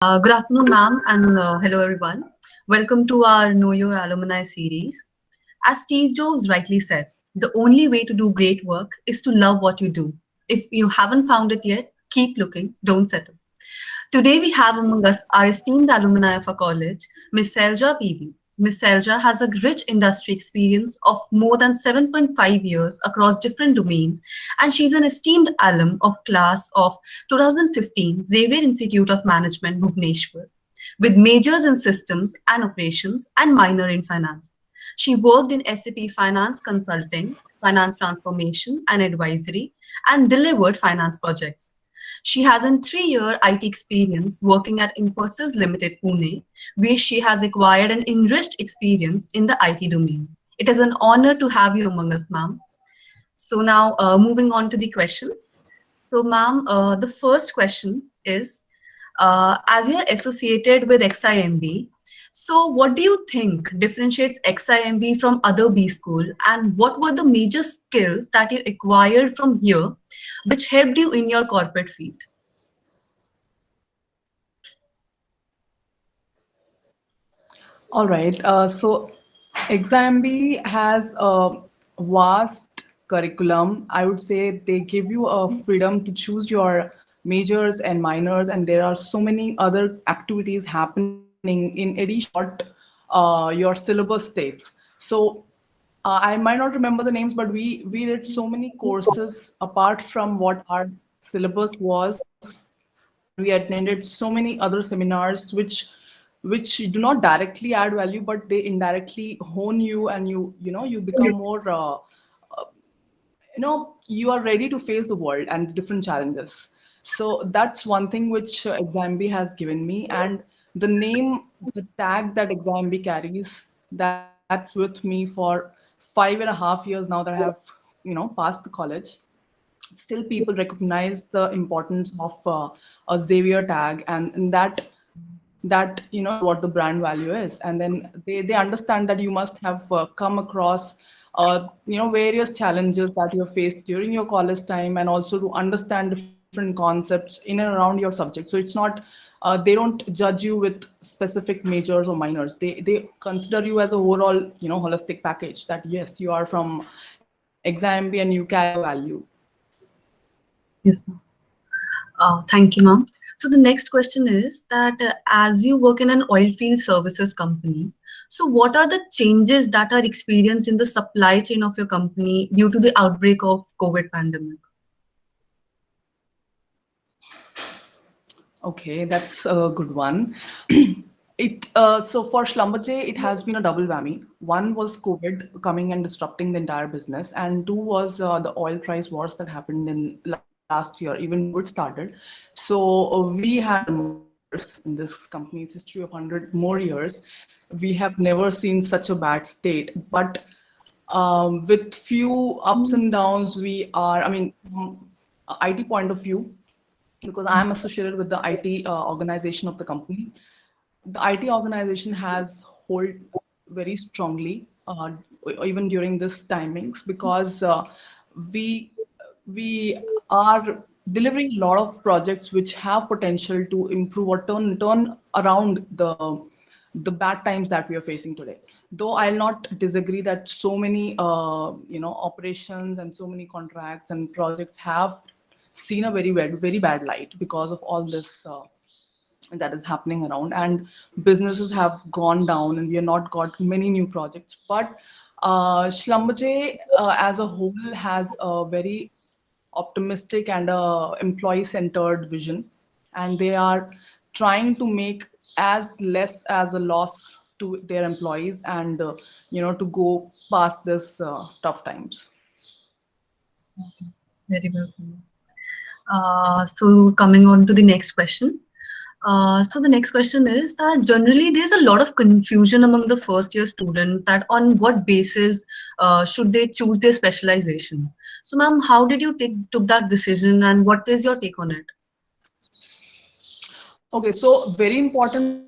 Good afternoon, ma'am, and hello, everyone. Welcome to our Know Your Alumni series. As Steve Jobs rightly said, the only way to do great work is to love what you do. If you haven't found it yet, keep looking, don't settle. Today, we have among us our esteemed alumni of our college, Ms. Selja PV. Ms. Selja has a rich industry experience of more than 7.5 years across different domains, and she's an esteemed alum of class of 2015 Xavier Institute of Management, Bhubaneswar, with majors in systems and operations and minor in finance. She worked in SAP Finance Consulting, Finance Transformation and Advisory, and delivered finance projects. She has a 3-year IT experience working at Infosys Limited Pune, where she has acquired an enriched experience in the IT domain. It is an honor to have you among us, ma'am. So now, moving on to the questions. So, ma'am, the first question is, as you're associated with XIMB, so what do you think differentiates XIMB from other B school, and what were the major skills that you acquired from here, which helped you in your corporate field? All right. So Exambi has a vast curriculum. I would say they give you a freedom to choose your majors and minors, and there are so many other activities happening in addition to what your syllabus states. So I might not remember the names, but we did so many courses apart from what our syllabus was, and we attended so many other seminars which do not directly add value, but they indirectly hone you, and you become more you are ready to face the world and different challenges. So that's one thing which Exambi has given me, and the name, the tag that Exambi carries, that's with me for 5.5 years now that I have passed the college. Still people recognize the importance of a Xavier tag, and that is what the brand value is. And then they understand that you must have come across various challenges that you have faced during your college time, and also to understand different concepts in and around your subject. So it's not they don't judge you with specific majors or minors. They consider you as a overall holistic package, that yes, you are from exam and you carry a value. Yes, ma'am. Thank you, ma'am. So the next question is that as you work in an oil field services company, so what are the changes that are experienced in the supply chain of your company due to the outbreak of COVID pandemic? Okay, that's a good one. It so for Schlumberger, it has been a double whammy. One was COVID coming and disrupting the entire business, and two was the oil price wars that happened in last year, even before it started. So we had more years in this company's history of 100 more years. We have never seen such a bad state, but with few ups and downs, we are. I mean, from a IT point of view, because I'm associated with the IT organization of the company. The IT organization has hold very strongly even during this timings, because we we are delivering a lot of projects which have potential to improve or turn around the bad times that we are facing today. Though I'll not disagree that so many operations and so many contracts and projects have seen a very bad light because of all this that is happening around, and businesses have gone down, and we have not got many new projects. But Schlumberger as a whole has a very optimistic and employee centered vision, and they are trying to make as less as a loss to their employees, and to go past this tough times. Very well said. So coming on to the next question. So the next question is that generally there's a lot of confusion among the first year students that on what basis should they choose their specialization. So ma'am, how did you took that decision and what is your take on it? Okay, so very important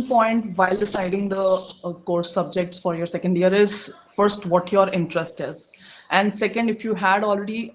point while deciding the course subjects for your second year is first what your interest is, and second, if you had already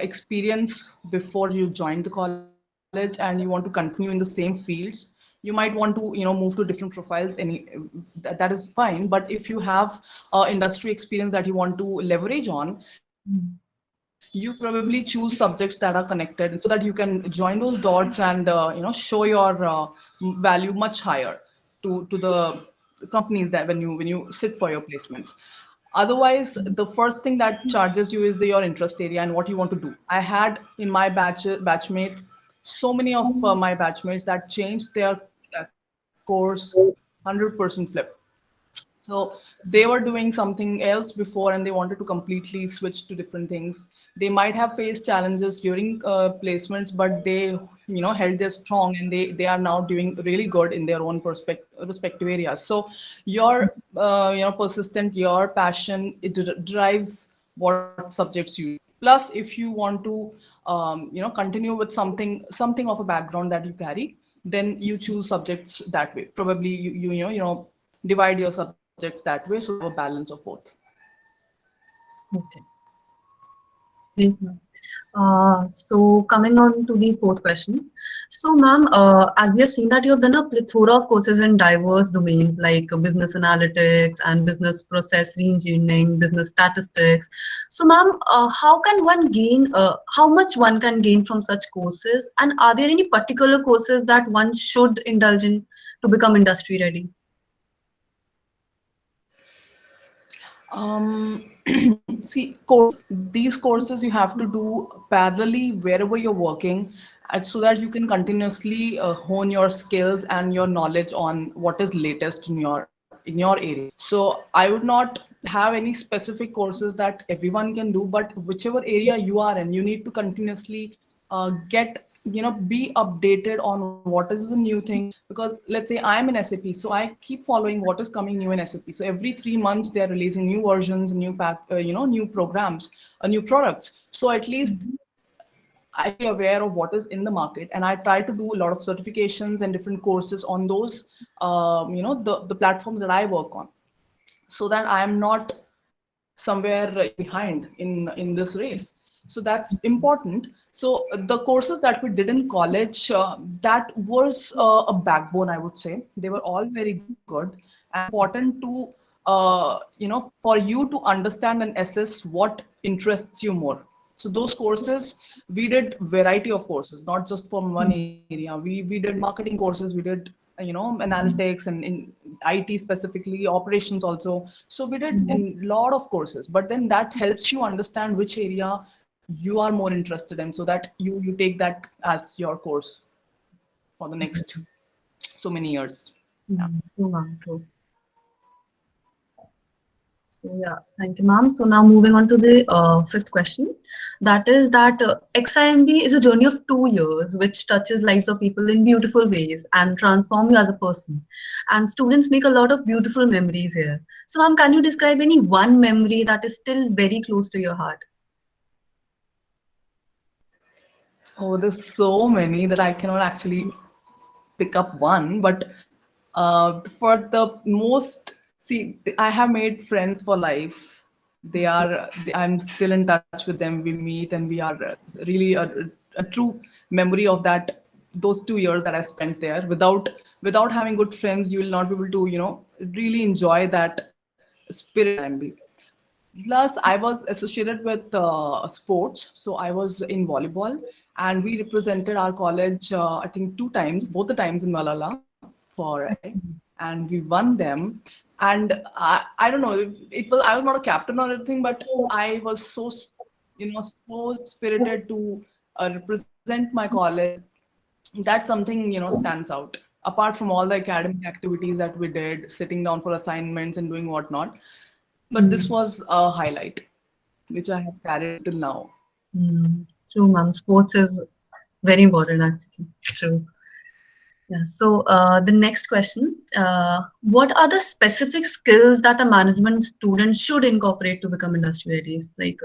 experience before you joined the college and you want to continue in the same fields, you might want to move to different profiles. That is fine. But if you have industry experience that you want to leverage on, Mm. you probably choose subjects that are connected so that you can join those dots and show your value much higher to the companies that when you sit for your placements. Otherwise, the first thing that charges you is your interest area and what you want to do. I had in my batchmates, so many of my batchmates that changed their course 100% flip. So they were doing something else before and they wanted to completely switch to different things. They might have faced challenges during placements, but they held their strong, and they are now doing really good in their own respective areas. So your persistent, your passion, it drives what subjects you. Plus, if you want to continue with something of a background that you carry, then you choose subjects that way. Probably divide your subjects that way so you have a balance of both. Okay. Great, ma'am. So coming on to the fourth question. So, ma'am, as we have seen that you have done a plethora of courses in diverse domains like business analytics and business process reengineering, business statistics. So, ma'am, how much one can gain from such courses, and are there any particular courses that one should indulge in to become industry ready? See, these courses you have to do parallelly wherever you're working, so that you can continuously hone your skills and your knowledge on what is latest in your area. So I would not have any specific courses that everyone can do, but whichever area you are in, you need to continuously get be updated on what is the new thing. Because let's say I'm in SAP, so I keep following what is coming new in SAP. So every 3 months they are releasing new versions, new new programs, new products. So at least I be aware of what is in the market, and I try to do a lot of certifications and different courses on those the platforms that I work on, so that I am not somewhere behind in this race. So that's important. So the courses that we did in college, that was a backbone, I would say. They were all very good and important to for you to understand and assess what interests you more. So those courses, we did variety of courses, not just from one area. We did marketing courses, we did analytics and in IT specifically, operations also. So we did a lot of courses, but then that helps you understand which area you are more interested in, so that you take that as your course for the next so many years. Yeah. Mm, true, ma'am, true. So yeah, thank you, ma'am. So now moving on to the fifth question, that is that XIMB is a journey of 2 years which touches lives of people in beautiful ways and transform you as a person. And students make a lot of beautiful memories here. So, ma'am, can you describe any one memory that is still very close to your heart? Oh, there's so many that I cannot actually pick up one, but for the most, see, I have made friends for life. I'm still in touch with them. We meet and we are really a true memory of those 2 years that I spent there. Without having good friends, you will not be able to, really enjoy that spirit of XIMB. Plus, I was associated with sports, so I was in volleyball, and we represented our college. I think 2 times, both the times in Malala for, and we won them. And I don't know, it was I was not a captain or anything, but I was so spirited to represent my college. That's something stands out. Apart from all the academic activities that we did, sitting down for assignments and doing whatnot, but this Mm, was a highlight which I have carried till now. mm, true, ma'am. Sports is very important, actually. True. Yeah. So the next question, what are the specific skills that a management student should incorporate to become industry ready? Like,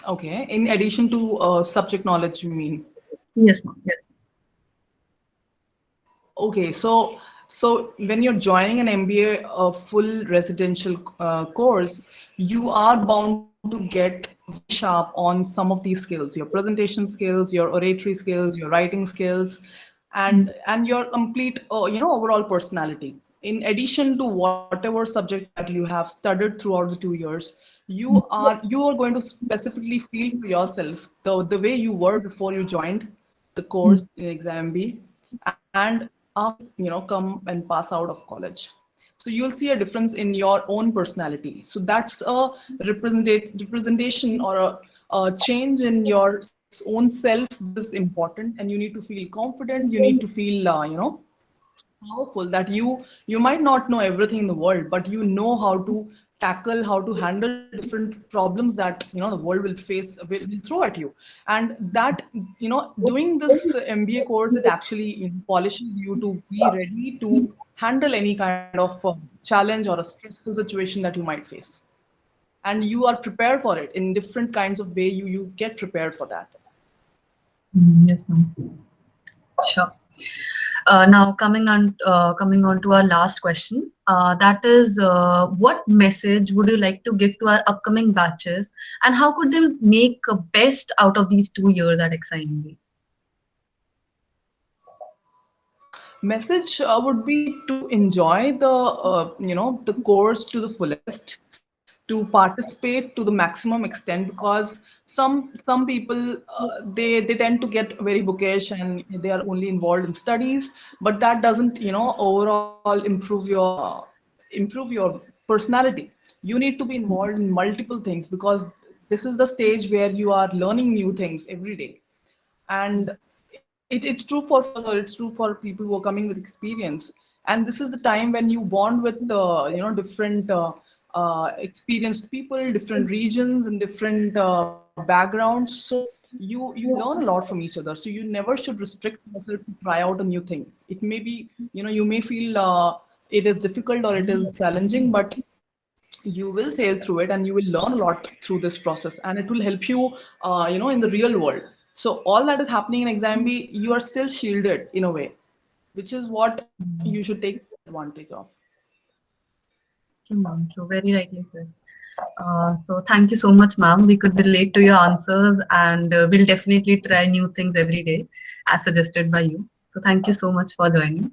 Okay. In addition to subject knowledge, you mean? yes, ma'am. Yes. Okay. So when you're joining an MBA, a full residential course, you are bound to to get sharp on some of these skills, your presentation skills, your oratory skills, your writing skills, and your complete overall personality. In addition to whatever subject that you have studied throughout the 2 years, you are going to specifically feel for yourself the way you were before you joined the course in exam B, and after come and pass out of college. So you'll see a difference in your own personality. So that's a representation or a change in your own self, which is important, and you need to feel confident. You need to feel powerful, that you might not know everything in the world, but you know how to tackle, how to handle different problems that the world will face, will throw at you. And that doing this MBA course, it actually polishes you to be ready to handle any kind of challenge or a stressful situation that you might face, and you are prepared for it in different kinds of way. You get prepared for that. Yes, ma'am. Sure. Now coming on to our last question, that is, what message would you like to give to our upcoming batches, and how could they make a best out of these 2 years at XIMB? Message would be to enjoy the course to the fullest, to participate to the maximum extent, because some people they tend to get very bookish and they are only involved in studies, but that doesn't overall improve your personality. You need to be involved in multiple things, because this is the stage where you are learning new things every day. And it's true for further, it's true for people who are coming with experience. And this is the time when you bond with different experienced people, different regions and different backgrounds. So you learn a lot from each other. So you never should restrict yourself to try out a new thing. It may be, you may feel it is difficult or it is challenging, but you will sail through it and you will learn a lot through this process, and it will help you in the real world. So all that is happening in exam B, you are still shielded in a way, which is what you should take advantage of. True, ma'am. True. Very rightly said. So thank you so much, ma'am. We could relate to your answers, and we'll definitely try new things every day, as suggested by you. So thank you so much for joining.